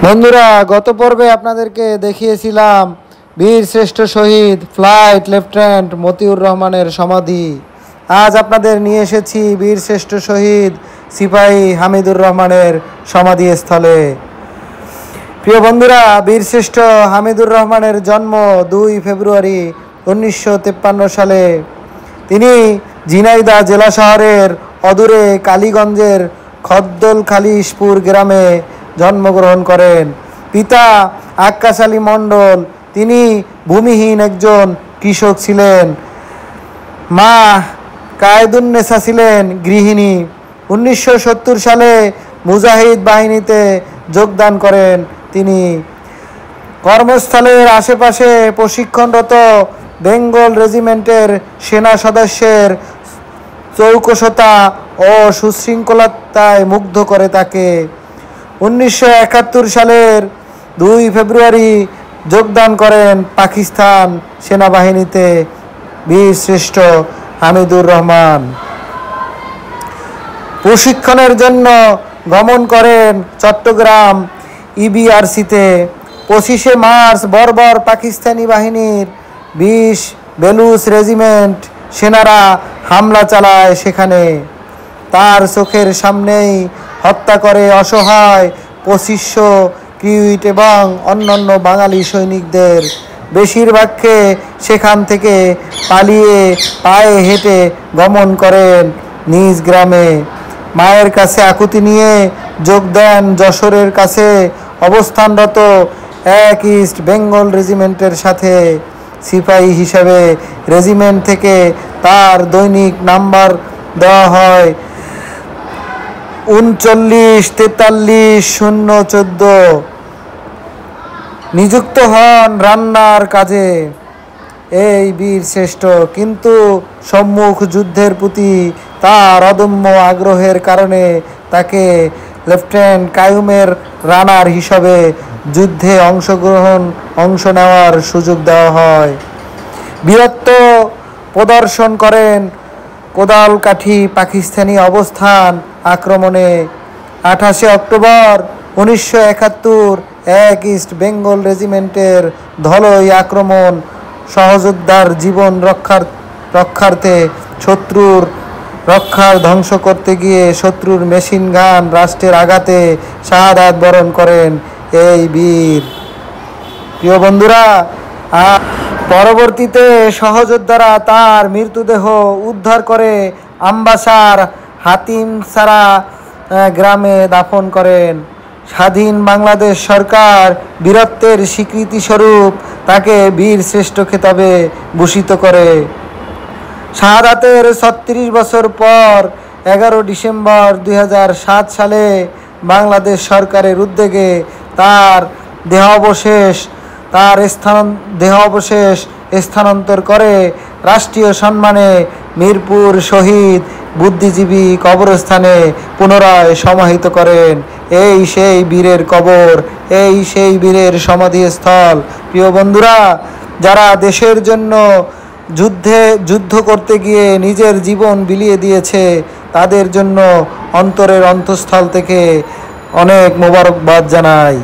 বন্ধুরা, গত পর্বে আপনাদেরকে দেখিয়েছিলাম বীর শ্রেষ্ঠ শহীদ ফ্লাইট লেফটেন্যান্ট মতিউর রহমানের সমাধি। আজ আপনাদের নিয়ে এসেছি বীর শ্রেষ্ঠ শহীদ সিপাহী হামিদুর রহমানের সমাধিস্থলে। প্রিয় বন্ধুরা, বীর শ্রেষ্ঠ হামিদুর রহমানের জন্ম 2 ফেব্রুয়ারি 1953 সালে। তিনি ঝিনাইদহ জেলা শহরের অদূরে কালীগঞ্জের খদ্দলখালিশপুর গ্রামে জন্মগ্রহণ করেন। পিতা আক্কাস আলী মণ্ডল, তিনি ভূমিহীন একজন কৃষক ছিলেন। মা কায়েদুন্নেসা ছিলেন গৃহিণী। 1970 সালে মুজাহিদ বাহিনীতে যোগদান করেন তিনি। কর্মস্থলের আশেপাশে প্রশিক্ষণরত বেঙ্গল রেজিমেন্টের সেনা সদস্যের চৌকসতা ও সুশৃঙ্খলতায় মুগ্ধ করে তাকে। 1971 সালের 2 ফেব্রুয়ারি যোগদান করেন পাকিস্তান সেনাবাহিনীতে বীর শ্রেষ্ঠ হামিদুর রহমান। প্রশিক্ষণের জন্য গমন করেন চট্টগ্রাম ইবিআরসিতে। 25 মার্চ বর্বর পাকিস্তানি বাহিনীর 20 বেলুচ রেজিমেন্ট সেনারা হামলা চালায় সেখানে। তার চোখের সামনেই হত্যা করে অসহায় 2500 ক্রিউট এবং অন্যান্য বাঙালি সৈনিকদের। বেশিরভাগকে সেখান থেকে পালিয়ে পায়ে হেঁটে গমন করেন নিজ গ্রামে। মায়ের কাছে আকুতি নিয়ে যোগ দেন যশোরের কাছে অবস্থানরত 1 ইস্ট বেঙ্গল রেজিমেন্টের সাথে। সিপাহী হিসাবে রেজিমেন্ট থেকে তার দৈনিক নাম্বার দেওয়া হয় 39-43-014। নিযুক্ত হন রান্নার কাজে এই বীর শ্রেষ্ঠ, কিন্তু সম্মুখ যুদ্ধের প্রতি তার অদম্য আগ্রহের কারণে তাকে লেফটেন্যান্ট কায়ুমের রানার হিসাবে যুদ্ধে অংশ নেওয়ার সুযোগ দেওয়া হয়। বীরত্ব প্রদর্শন করেন কোদালকাঠি পাকিস্তানি অবস্থান আক্রমণে। 28 অক্টোবর 1971 1 ইস্ট বেঙ্গল রেজিমেন্টের ধলই আক্রমণ সহযোদ্ধার জীবন রক্ষার্থে শত্রুর রক্ষার ধ্বংস করতে গিয়ে শত্রুর মেশিন গান রাষ্ট্রের আঘাতে শাহাদাত বরণ করেন এই বীর। প্রিয় বন্ধুরা, পরবর্তীতে সহযোদ্ধারা তার মৃতদেহ উদ্ধার করে আমবাসার হাতিমসারা গ্রামে দাফন করেন। স্বাধীন বাংলাদেশ সরকার বীরত্বের স্বীকৃতিস্বরূপ তাকে বীর শ্রেষ্ঠ খেতাবে ভূষিত করে। শাহাদাতের 36 বছর পর 11 ডিসেম্বর 2007 সালে বাংলাদেশ সরকারের উদ্যোগে তার দেহাবশেষ স্থানান্তর করে রাষ্ট্রীয় সম্মানে মিরপুর শহীদ বুদ্ধিজীবী কবরস্থানে পুনরায় সমাহিত করেন। এই সেই বীরের কবর, এই সেই বীরের সমাধিস্থল। প্রিয় বন্ধুরা, যারা দেশের জন্য যুদ্ধ করতে গিয়ে নিজের জীবন বিলিয়ে দিয়েছে, তাদের জন্য অন্তরের অন্তঃস্থল থেকে অনেক মোবারকবাদ জানাই।